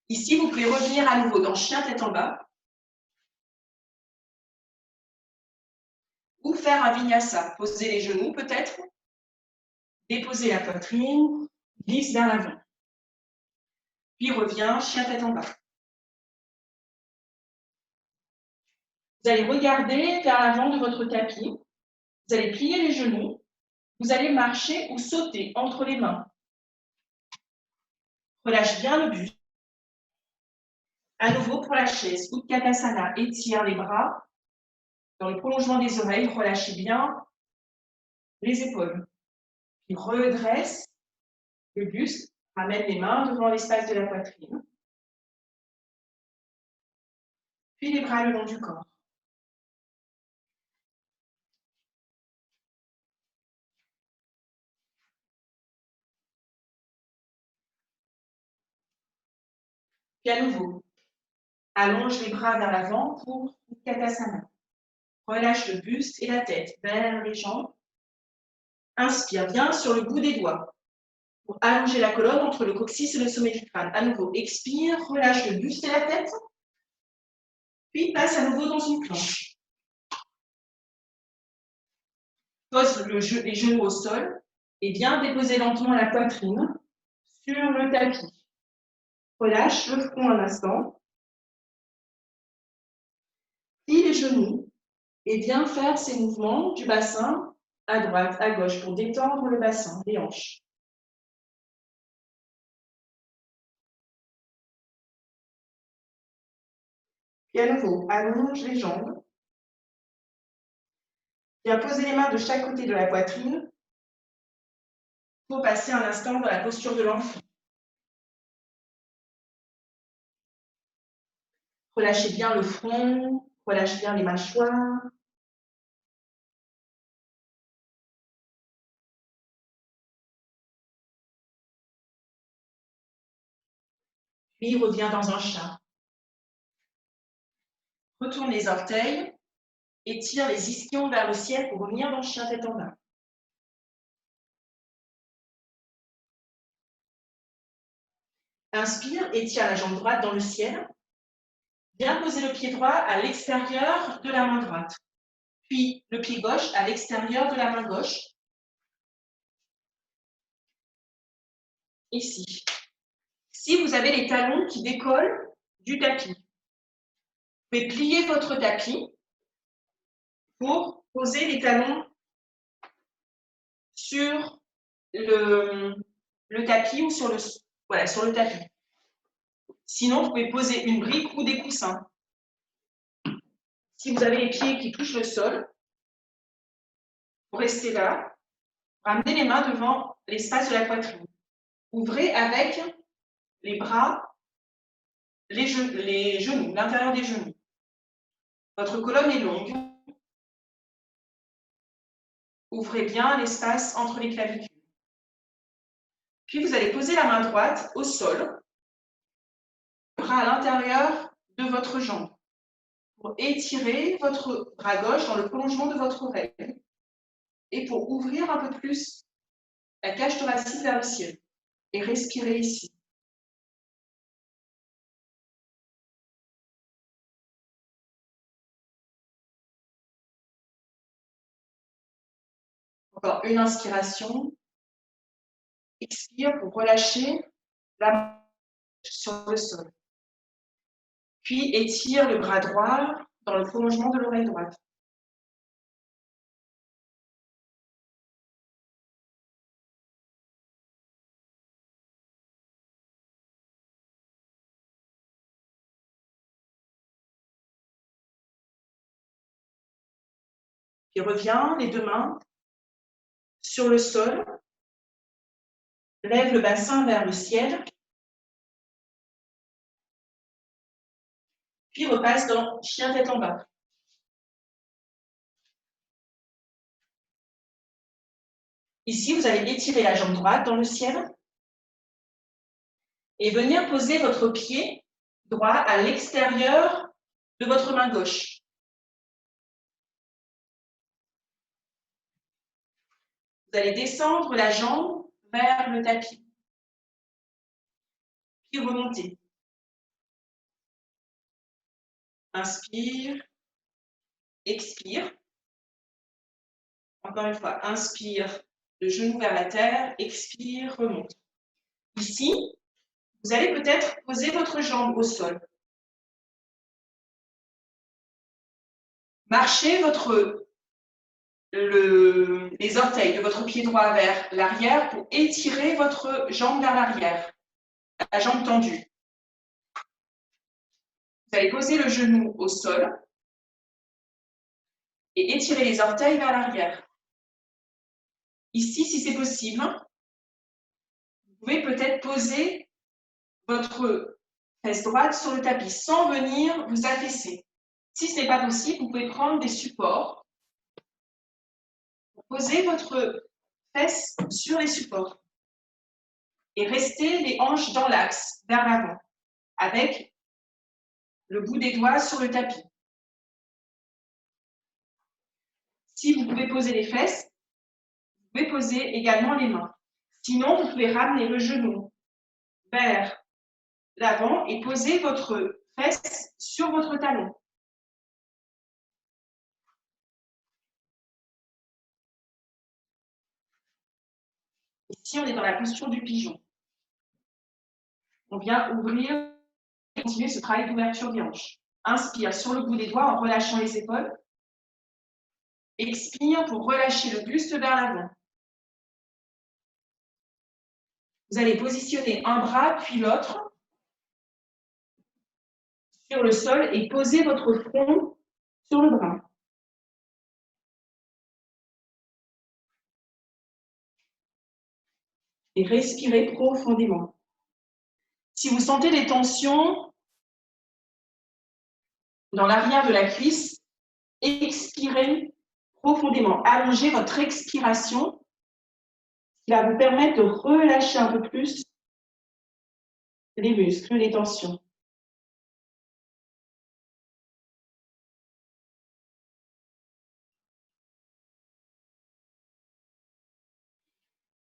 Ici, vous pouvez revenir à nouveau dans chien tête en bas ou faire un vinyasa. Posez les genoux peut-être, déposez la poitrine, glisse vers l'avant. Puis reviens, chien tête en bas. Vous allez regarder vers l'avant de votre tapis. Vous allez plier les genoux. Vous allez marcher ou sauter entre les mains. Relâche bien le buste. À nouveau pour la chaise, Utkatasana, étire les bras. Dans le prolongement des oreilles, relâchez bien les épaules. Puis redresse le buste, ramène les mains devant l'espace de la poitrine. Puis les bras le long du corps. Puis à nouveau, allonge les bras vers l'avant pour Utkatasana. Relâche le buste et la tête vers les jambes. Inspire bien sur le bout des doigts pour allonger la colonne entre le coccyx et le sommet du crâne. À nouveau, expire, relâche le buste et la tête. Puis passe à nouveau dans une planche. Pose les genoux au sol et viens déposer lentement la poitrine sur le tapis. Relâche le front un instant. Plie les genoux et viens faire ces mouvements du bassin à droite, à gauche pour détendre le bassin, les hanches. Puis à nouveau, allonge les jambes. Viens poser les mains de chaque côté de la poitrine pour passer un instant dans la posture de l'enfant. Relâchez bien le front, relâchez bien les mâchoires. Puis reviens dans un chat. Retourne les orteils et tire les ischions vers le ciel pour revenir dans le chien tête en bas. Inspire et tire la jambe droite dans le ciel. Bien poser le pied droit à l'extérieur de la main droite. Puis le pied gauche à l'extérieur de la main gauche. Ici. Si vous avez les talons qui décollent du tapis, vous pouvez plier votre tapis pour poser les talons sur le tapis ou sur le tapis. Sinon, vous pouvez poser une brique ou des coussins. Si vous avez les pieds qui touchent le sol, vous restez là, ramenez les mains devant l'espace de la poitrine. Ouvrez avec les bras, les genoux, l'intérieur des genoux. Votre colonne est longue. Ouvrez bien l'espace entre les clavicules. Puis vous allez poser la main droite au sol, bras à l'intérieur de votre jambe, pour étirer votre bras gauche dans le prolongement de votre oreille et pour ouvrir un peu plus la cage thoracique vers le ciel. Et respirez ici. Encore une inspiration. Expire pour relâcher la main sur le sol. Puis étire le bras droit dans le prolongement de l'oreille droite. Puis reviens les deux mains sur le sol. lève le bassin vers le ciel, puis repasse dans chien tête en bas. Ici, vous allez étirer la jambe droite dans le ciel et venir poser votre pied droit à l'extérieur de votre main gauche. Vous allez descendre la jambe vers le tapis, puis remonter. Inspire, expire. Encore une fois, inspire, le genou vers la terre, expire, remonte. Ici, vous allez peut-être poser votre jambe au sol. Marchez les orteils de votre pied droit vers l'arrière pour étirer votre jambe vers l'arrière, la jambe tendue. Vous allez poser le genou au sol et étirer les orteils vers l'arrière. Ici, si c'est possible, vous pouvez peut-être poser votre fesse droite sur le tapis sans venir vous affaisser. Si ce n'est pas possible, vous pouvez prendre des supports pour poser votre fesse sur les supports et rester les hanches dans l'axe, vers l'avant, avec le bout des doigts sur le tapis. Si vous pouvez poser les fesses, vous pouvez poser également les mains. Sinon, vous pouvez ramener le genou vers l'avant et poser votre fesse sur votre talon. Ici, on est dans la posture du pigeon. On vient ouvrir et continuer ce travail d'ouverture des hanches. Inspire sur le bout des doigts en relâchant les épaules. Expire pour relâcher le buste vers l'avant. Vous allez positionner un bras puis l'autre sur le sol et poser votre front sur le bras. Et respirez profondément. Si vous sentez des tensions dans l'arrière de la cuisse, expirez profondément. Allongez votre expiration, qui va vous permettre de relâcher un peu plus les muscles, les tensions.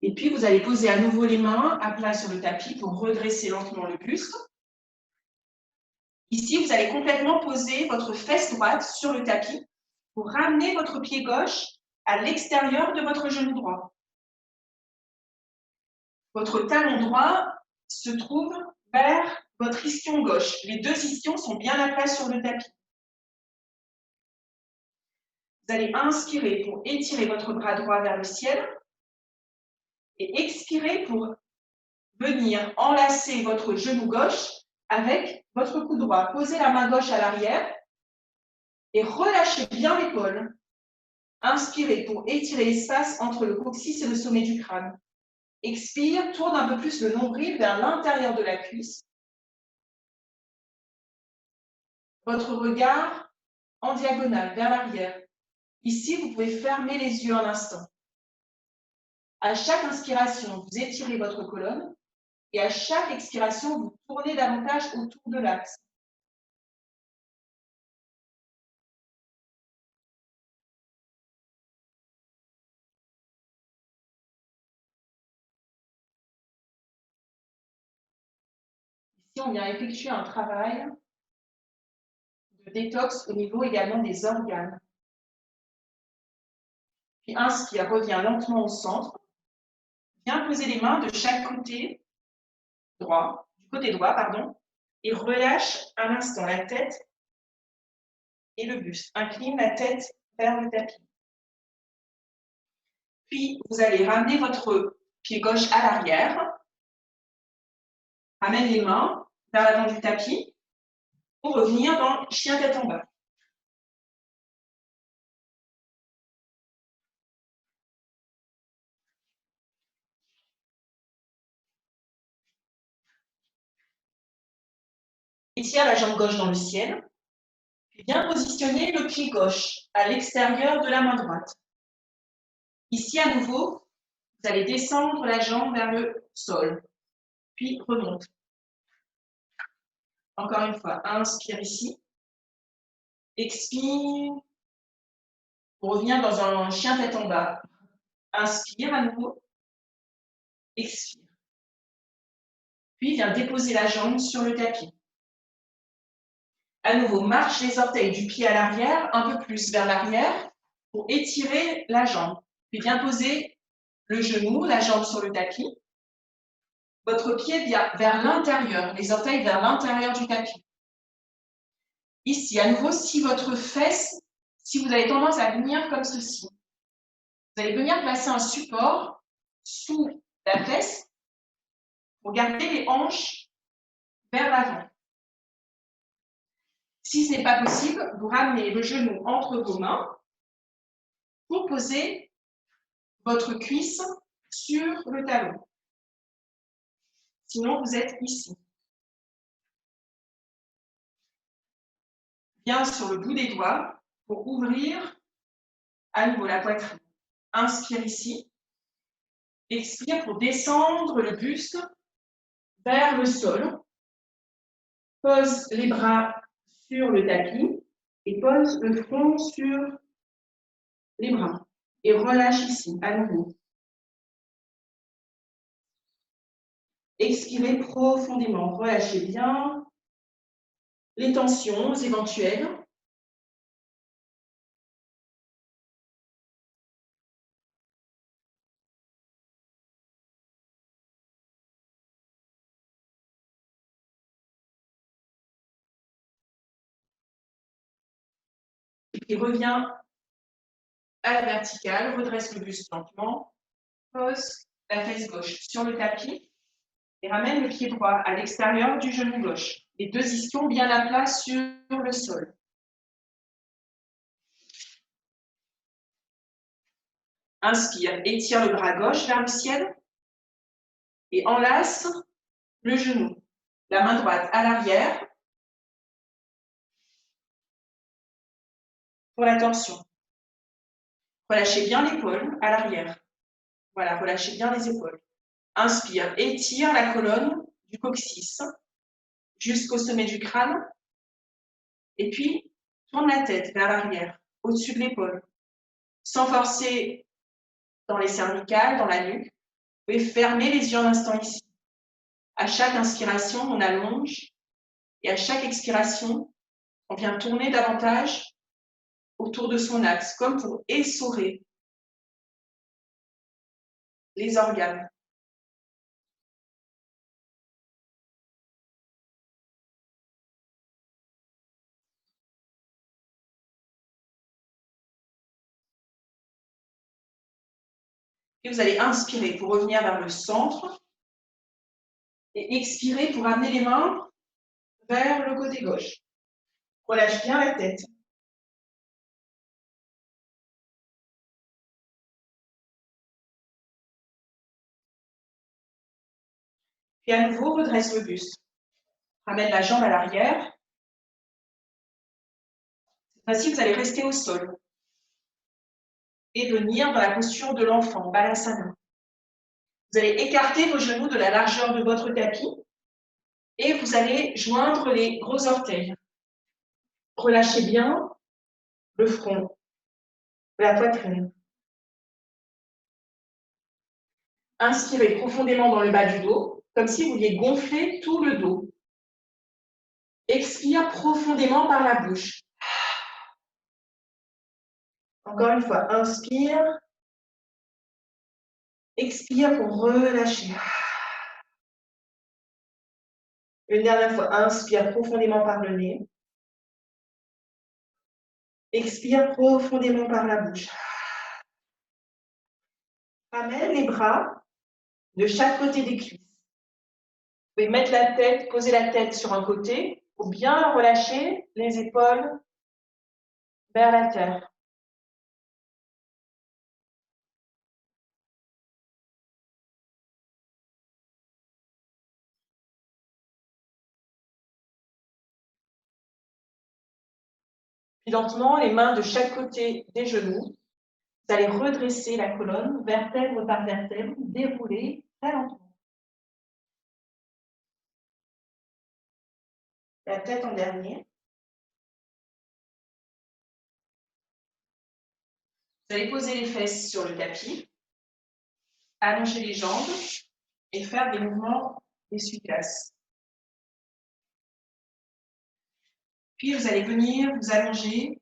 Et puis, vous allez poser à nouveau les mains à plat sur le tapis pour redresser lentement le buste. Ici, vous allez complètement poser votre fesse droite sur le tapis pour ramener votre pied gauche à l'extérieur de votre genou droit. Votre talon droit se trouve vers votre ischion gauche. Les deux ischions sont bien à plat sur le tapis. Vous allez inspirer pour étirer votre bras droit vers le ciel et expirer pour venir enlacer votre genou gauche avec votre coude droit. Posez la main gauche à l'arrière et relâchez bien l'épaule. Inspirez pour étirer l'espace entre le coccyx et le sommet du crâne. Expire, tourne un peu plus le nombril vers l'intérieur de la cuisse. Votre regard en diagonale vers l'arrière. Ici, vous pouvez fermer les yeux un instant. À chaque inspiration, vous étirez votre colonne et à chaque expiration, vous tournez davantage autour de l'axe. Ici, on vient effectuer un travail de détox au niveau également des organes. Puis inspire, reviens lentement au centre. Viens poser les mains de chaque côté droit, du côté droit, pardon, et relâche un instant la tête et le buste. Incline la tête vers le tapis. Puis, vous allez ramener votre pied gauche à l'arrière. Ramène les mains vers l'avant du tapis pour revenir dans chien tête en bas. Étire la jambe gauche dans le ciel. Puis bien positionner le pied gauche à l'extérieur de la main droite. Ici, à nouveau, vous allez descendre la jambe vers le sol, puis remonte. Encore une fois, inspire ici. Expire pour revenir dans un chien tête en bas. Inspire à nouveau. Expire. Puis viens déposer la jambe sur le tapis. À nouveau, marche les orteils du pied à l'arrière, un peu plus vers l'arrière, pour étirer la jambe. Puis viens poser le genou, la jambe sur le tapis. Votre pied vient vers l'intérieur, les orteils vers l'intérieur du tapis. Ici, à nouveau, si votre fesse, si vous avez tendance à venir comme ceci, vous allez venir placer un support sous la fesse pour garder les hanches vers l'avant. Si ce n'est pas possible, vous ramenez le genou entre vos mains pour poser votre cuisse sur le talon. Sinon, vous êtes ici. Bien sur le bout des doigts pour ouvrir à nouveau la poitrine. Inspire ici. Expire pour descendre le buste vers le sol. Pose les bras sur le tapis et pose le front sur les bras. Et relâche ici, à nouveau. Expirez profondément. Relâchez bien les tensions éventuelles. Et reviens à la verticale, redresse le buste lentement, pose la fesse gauche sur le tapis et ramène le pied droit à l'extérieur du genou gauche. Les deux ischions bien à plat sur le sol. Inspire, étire le bras gauche vers le ciel et enlace le genou. La main droite à l'arrière pour la torsion. Relâchez bien l'épaule à l'arrière. Voilà, relâchez bien les épaules. Inspire, étire la colonne du coccyx jusqu'au sommet du crâne. Et puis, tourne la tête vers l'arrière, au-dessus de l'épaule. Sans forcer dans les cervicales, dans la nuque. Vous pouvez fermer les yeux un instant ici. À chaque inspiration, on allonge. Et à chaque expiration, on vient tourner davantage autour de son axe, comme pour essorer les organes. Et vous allez inspirer pour revenir vers le centre et expirer pour amener les mains vers le côté gauche. Relâche bien la tête. Puis à nouveau, redresse le buste. Ramène la jambe à l'arrière. Cette fois-ci, vous allez rester au sol et venir dans la posture de l'enfant, Balasana. Vous allez écarter vos genoux de la largeur de votre tapis et vous allez joindre les gros orteils. Relâchez bien le front, la poitrine. Inspirez profondément dans le bas du dos, comme si vous vouliez gonfler tout le dos. Expire profondément par la bouche. Encore une fois, inspire. Expire pour relâcher. Une dernière fois, inspire profondément par le nez. Expire profondément par la bouche. Ramène les bras de chaque côté des cuisses. Vous pouvez mettre la tête, poser la tête sur un côté ou bien relâcher les épaules vers la terre. Puis lentement, les mains de chaque côté des genoux. Vous allez redresser la colonne, vertèbre par vertèbre, dérouler très lentement. La tête en dernier. Vous allez poser les fesses sur le tapis, allonger les jambes et faire des mouvements d'essuie-glace. Puis vous allez venir vous allonger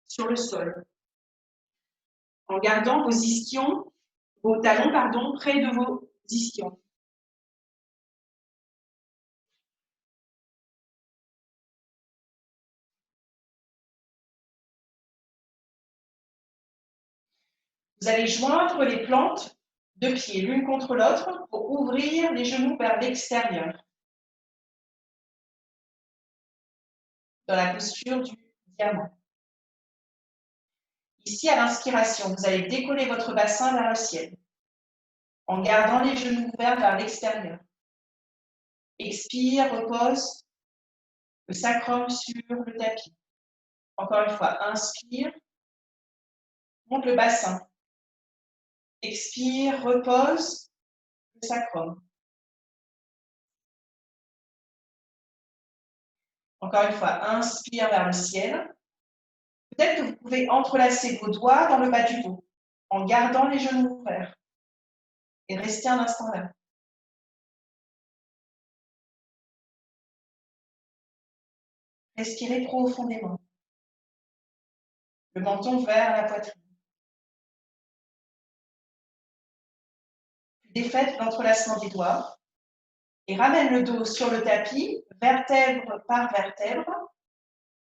sur le sol en gardant vos talons près de vos ischions. Vous allez joindre les plantes de pieds l'une contre l'autre pour ouvrir les genoux vers l'extérieur. Dans la posture du diamant. Ici, à l'inspiration, vous allez décoller votre bassin vers le ciel en gardant les genoux ouverts vers l'extérieur. Expire, repose le sacrum sur le tapis. Encore une fois, inspire, monte le bassin. Expire, repose le sacrum. Encore une fois, inspire vers le ciel. Peut-être que vous pouvez entrelacer vos doigts dans le bas du dos en gardant les genoux ouverts. Et restez un instant là. Respirez profondément. Le menton vers la poitrine. Défaites l'entrelacement des doigts et ramène le dos sur le tapis, vertèbre par vertèbre,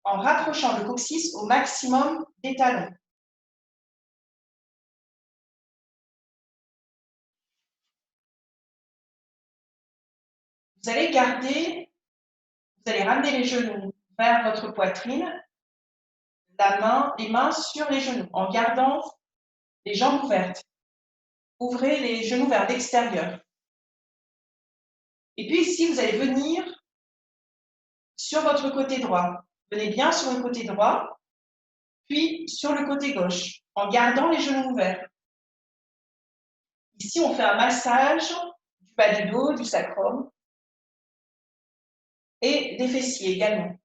en rapprochant le coccyx au maximum des talons. Vous allez ramener les genoux vers votre poitrine, les mains sur les genoux, en gardant les jambes ouvertes. Ouvrez les genoux vers l'extérieur. Et puis ici, vous allez venir sur votre côté droit. Venez bien sur le côté droit, puis sur le côté gauche, en gardant les genoux ouverts. Ici, on fait un massage du bas du dos, du sacrum et des fessiers également.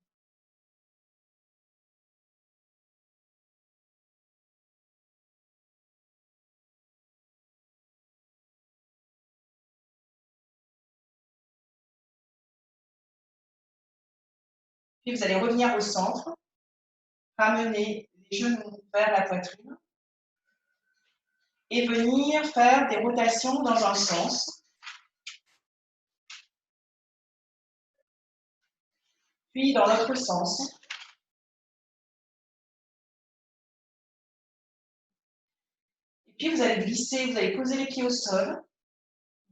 Puis vous allez revenir au centre, ramener les genoux vers la poitrine et venir faire des rotations dans un sens. Puis dans l'autre sens. Et puis vous allez glisser, vous allez poser les pieds au sol,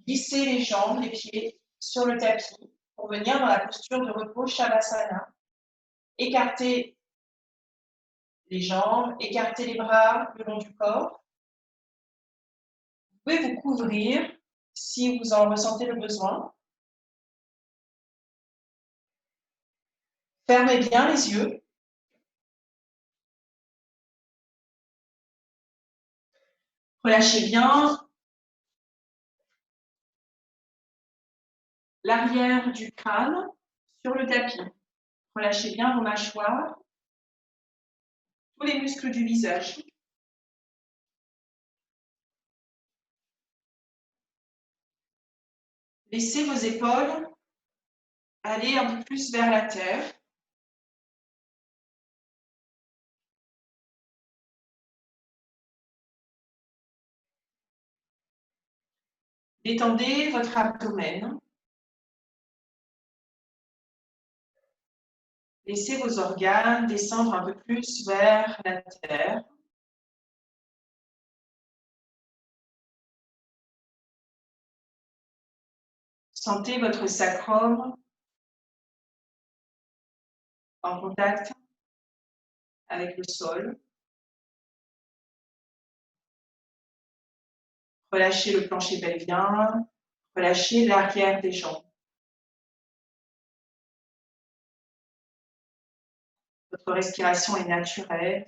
glisser les jambes, les pieds sur le tapis pour venir dans la posture de repos Shavasana. Écartez les jambes, écartez les bras le long du corps. Vous pouvez vous couvrir si vous en ressentez le besoin. Fermez bien les yeux. Relâchez bien l'arrière du crâne sur le tapis. Relâchez bien vos mâchoires, tous les muscles du visage. Laissez vos épaules aller un peu plus vers la terre. Détendez votre abdomen. Laissez vos organes descendre un peu plus vers la terre. Sentez votre sacrum en contact avec le sol. Relâchez le plancher pelvien, relâchez l'arrière des jambes. Votre respiration est naturelle.